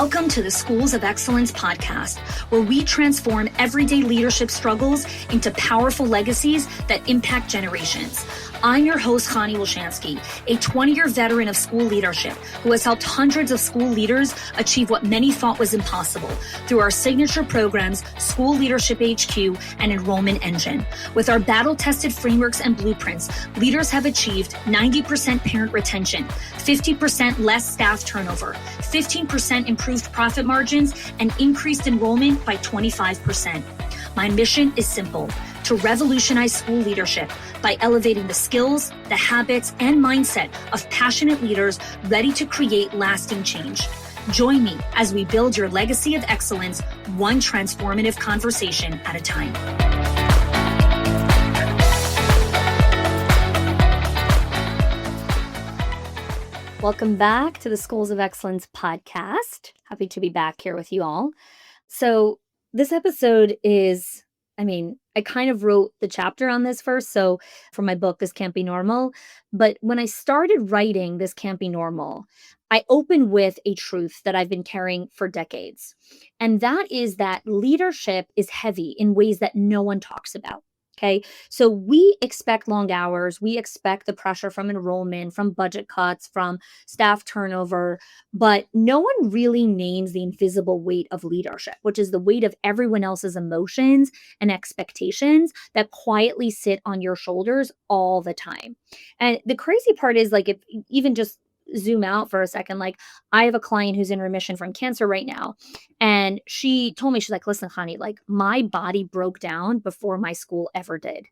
Welcome to the Schools of Excellence podcast, where we transform everyday leadership struggles into powerful legacies that impact generations. I'm your host, Chanie, a 20-year veteran of school leadership who has helped hundreds of school leaders achieve what many thought was impossible through our signature programs, School Leadership HQ and Enrollment Engine. With our battle-tested frameworks and blueprints, leaders have achieved 90% parent retention, 50% less staff turnover, 15% improved profit margins, and increased enrollment by 25%. My mission is simple: to revolutionize school leadership by elevating the skills, the habits, and mindset of passionate leaders ready to create lasting change. Join me as we build your legacy of excellence, one transformative conversation at a time. Welcome back to the Schools of Excellence podcast. Happy to be back here with you all. So this episode is, I kind of wrote the chapter on this first. So for my book, This Can't Be Normal. But when I started writing This Can't Be Normal, I opened with a truth that I've been carrying for decades. And that is that leadership is heavy in ways that no one talks about. Okay, so we expect long hours, we expect the pressure from enrollment, from budget cuts, from staff turnover, but no one really names the invisible weight of leadership, which is the weight of everyone else's emotions and expectations that quietly sit on your shoulders all the time. And the crazy part is, like, if even just zoom out for a second, like, I have a client who's in remission from cancer right now. And she told me, she's like, listen, Chanie, like, my body broke down before my school ever did.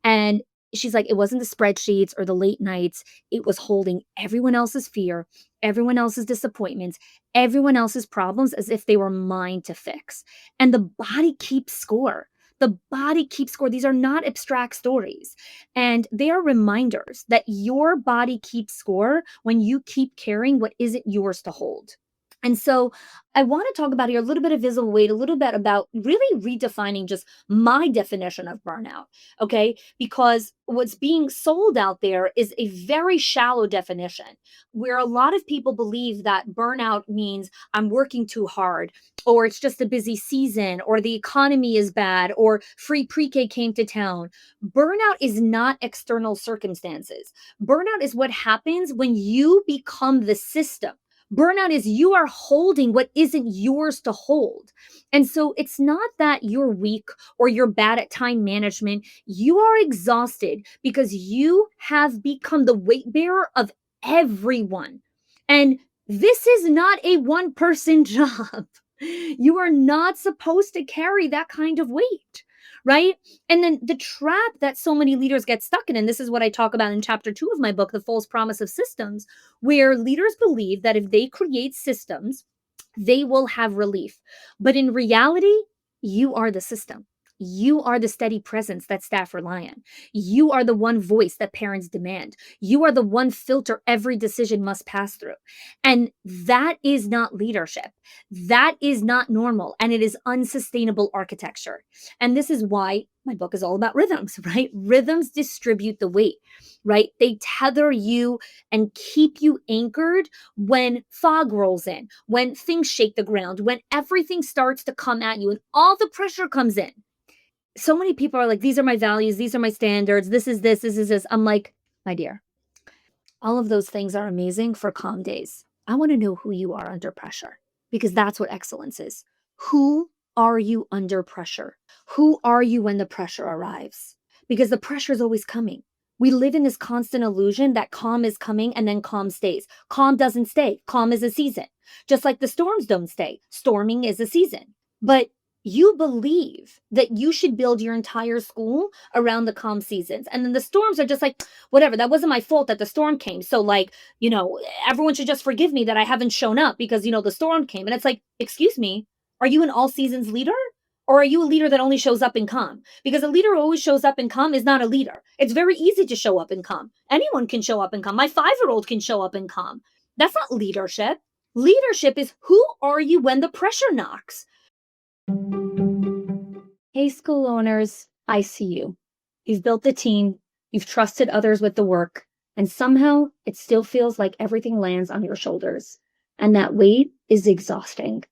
And she's like, it wasn't the spreadsheets or the late nights. It was holding everyone else's fear, everyone else's disappointments, everyone else's problems as if they were mine to fix. And the body keeps score. The body keeps score. These are not abstract stories. And they are reminders that your body keeps score when you keep carrying what isn't yours to hold. And so I want to talk about here a little bit of visible weight, a little bit about really redefining just my definition of burnout, okay? Because what's being sold out there is a very shallow definition, where a lot of people believe that burnout means I'm working too hard, or it's just a busy season, or the economy is bad, or free pre-K came to town. Burnout is not external circumstances. Burnout is what happens when you become the system. Burnout is you are holding what isn't yours to hold. And so it's not that you're weak or you're bad at time management. You are exhausted because you have become the weight bearer of everyone. And this is not a one-person job. You are not supposed to carry that kind of weight, right? And then the trap that so many leaders get stuck in, and this is what I talk about in chapter 2 of my book, The False Promise of Systems, where leaders believe that if they create systems, they will have relief. But in reality, you are the system. You are the steady presence that staff rely on. You are the one voice that parents demand. You are the one filter every decision must pass through. And that is not leadership. That is not normal. And it is unsustainable architecture. And this is why my book is all about rhythms, right? Rhythms distribute the weight, right? They tether you and keep you anchored when fog rolls in, when things shake the ground, when everything starts to come at you and all the pressure comes in. So many people are like, these are my values, these are my standards, this is this, this is this. I'm like, my dear, all of those things are amazing for calm days. I want to know who you are under pressure, because that's what excellence is. Who are you under pressure? Who are you when the pressure arrives? Because the pressure is always coming. We live in this constant illusion that calm is coming and then calm stays. Calm doesn't stay. Calm is a season. Just like the storms don't stay. Storming is a season. But you believe that you should build your entire school around the calm seasons. And then the storms are just like, whatever, that wasn't my fault that the storm came. So, like, everyone should just forgive me that I haven't shown up because, the storm came. And it's like, excuse me, are you an all seasons leader? Or are you a leader that only shows up in calm? Because a leader who always shows up in calm is not a leader. It's very easy to show up in calm. Anyone can show up in calm. My 5-year-old can show up in calm. That's not leadership. Leadership is, who are you when the pressure knocks? Hey, school owners, I see you. You've built a team, you've trusted others with the work, and somehow it still feels like everything lands on your shoulders. And that weight is exhausting?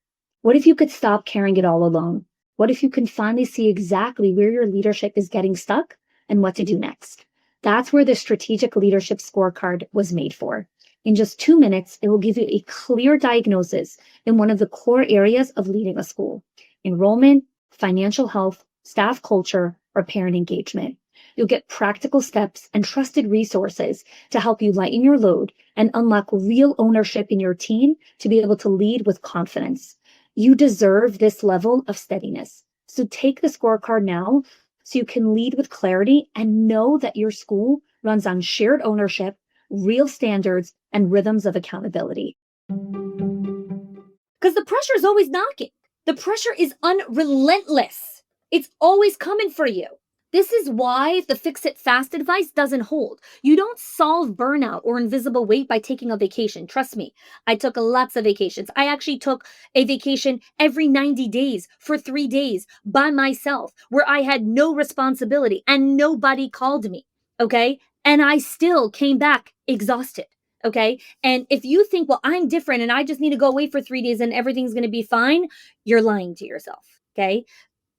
What if you could stop carrying it all alone? What if you can finally see exactly where your leadership is getting stuck and what to do next? That's where the strategic leadership scorecard was made for. In just 2 minutes, it will give you a clear diagnosis in one of the core areas of leading a school: enrollment, financial health, staff culture, or parent engagement. You'll get practical steps and trusted resources to help you lighten your load and unlock real ownership in your team to be able to lead with confidence. You deserve this level of steadiness. So take the scorecard now so you can lead with clarity and know that your school runs on shared ownership, real standards, and rhythms of accountability. Because the pressure is always knocking. The pressure is unrelentless. It's always coming for you. This is why the fix it fast advice doesn't hold. You don't solve burnout or invisible weight by taking a vacation. Trust me, I took lots of vacations. I actually took a vacation every 90 days for 3 days by myself where I had no responsibility and nobody called me. Okay. And I still came back exhausted. Okay. And if you think, well, I'm different and I just need to go away for 3 days and everything's going to be fine, you're lying to yourself. Okay.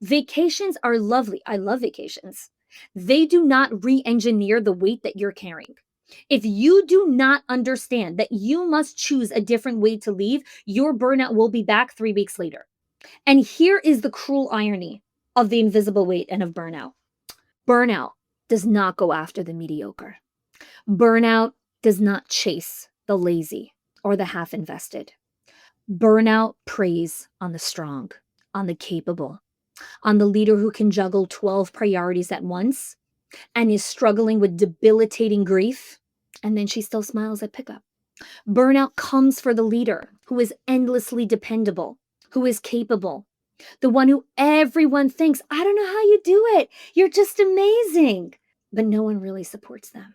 Vacations are lovely. I love vacations. They do not re-engineer the weight that you're carrying. If you do not understand that you must choose a different way to leave, your burnout will be back 3 weeks later. And here is the cruel irony of the invisible weight and of burnout. Burnout does not go after the mediocre. Burnout does not chase the lazy or the half invested. Burnout preys on the strong, on the capable, on the leader who can juggle 12 priorities at once and is struggling with debilitating grief, and then she still smiles at pickup. Burnout comes for the leader who is endlessly dependable, who is capable, the one who everyone thinks, I don't know how you do it. You're just amazing. But no one really supports them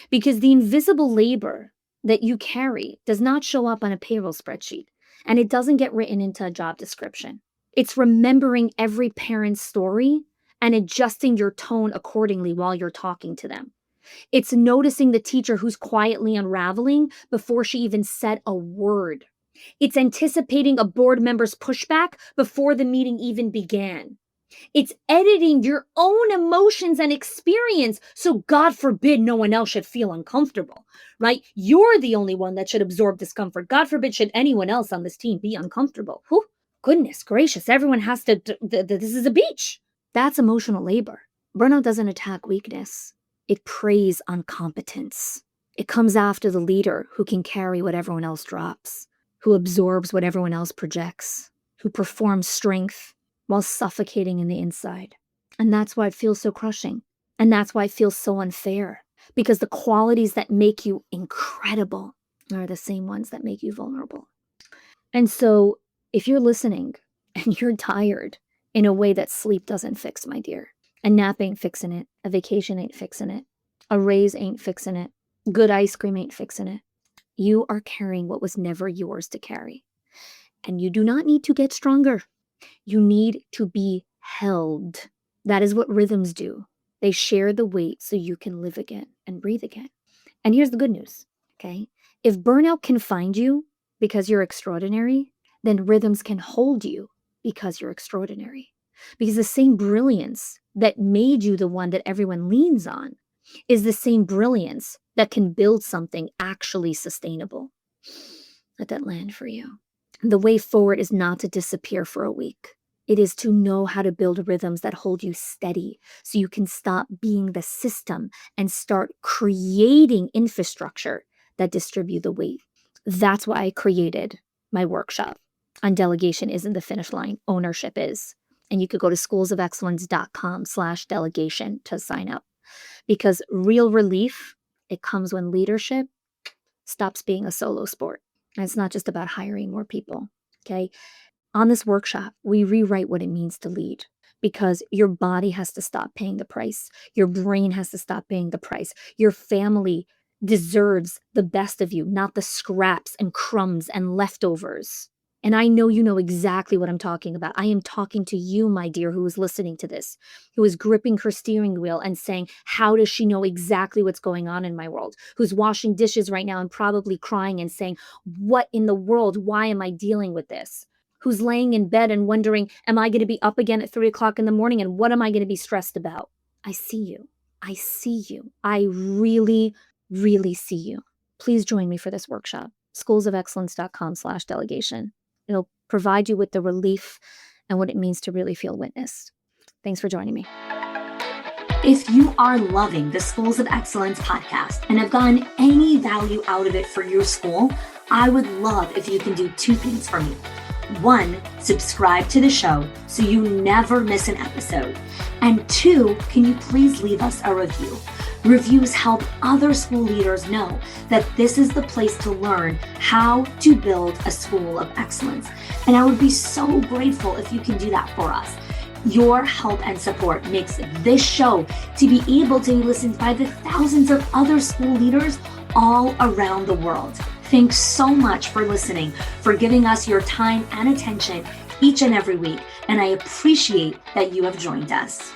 because the invisible labor that you carry does not show up on a payroll spreadsheet and it doesn't get written into a job description. It's remembering every parent's story and adjusting your tone accordingly while you're talking to them. It's noticing the teacher who's quietly unraveling before she even said a word. It's anticipating a board member's pushback before the meeting even began. It's editing your own emotions and experience so God forbid no one else should feel uncomfortable, right? You're the only one that should absorb discomfort. God forbid should anyone else on this team be uncomfortable. Whew, goodness gracious, everyone has to, this is a beach. That's emotional labor. Burnout doesn't attack weakness. It preys on competence. It comes after the leader who can carry what everyone else drops, who absorbs what everyone else projects, who performs strength while suffocating in the inside. And that's why it feels so crushing. And that's why it feels so unfair. Because the qualities that make you incredible are the same ones that make you vulnerable. And so if you're listening and you're tired in a way that sleep doesn't fix, my dear, a nap ain't fixing it, a vacation ain't fixing it, a raise ain't fixing it, good ice cream ain't fixing it, you are carrying what was never yours to carry. And you do not need to get stronger. You need to be held. That is what rhythms do. They share the weight so you can live again and breathe again. And here's the good news, okay? If burnout can find you because you're extraordinary, then rhythms can hold you because you're extraordinary. Because the same brilliance that made you the one that everyone leans on is the same brilliance that can build something actually sustainable. Let that land for you. The way forward is not to disappear for a week. It is to know how to build rhythms that hold you steady so you can stop being the system and start creating infrastructure that distribute the weight. That's why I created my workshop on delegation isn't the finish line, ownership is. And you could go to schoolsofexcellence.com/delegation to sign up. Because real relief, it comes when leadership stops being a solo sport. And it's not just about hiring more people, okay? On this workshop, we rewrite what it means to lead because your body has to stop paying the price. Your brain has to stop paying the price. Your family deserves the best of you, not the scraps and crumbs and leftovers. And I know you know exactly what I'm talking about. I am talking to you, my dear, who is listening to this, who is gripping her steering wheel and saying, how does she know exactly what's going on in my world? Who's washing dishes right now and probably crying and saying, what in the world? Why am I dealing with this? Who's laying in bed and wondering, am I going to be up again at 3 o'clock in the morning? And what am I going to be stressed about? I see you. I see you. I really, really see you. Please join me for this workshop, schoolsofexcellence.com/delegation. It'll provide you with the relief and what it means to really feel witnessed. Thanks for joining me. If you are loving the Schools of Excellence podcast and have gotten any value out of it for your school, I would love if you can do 2 things for me. 1, subscribe to the show so you never miss an episode. And 2, can you please leave us a review? Reviews help other school leaders know that this is the place to learn how to build a school of excellence. And I would be so grateful if you can do that for us. Your help and support makes this show to be able to be listened by the thousands of other school leaders all around the world. Thanks so much for listening, for giving us your time and attention each and every week. And I appreciate that you have joined us.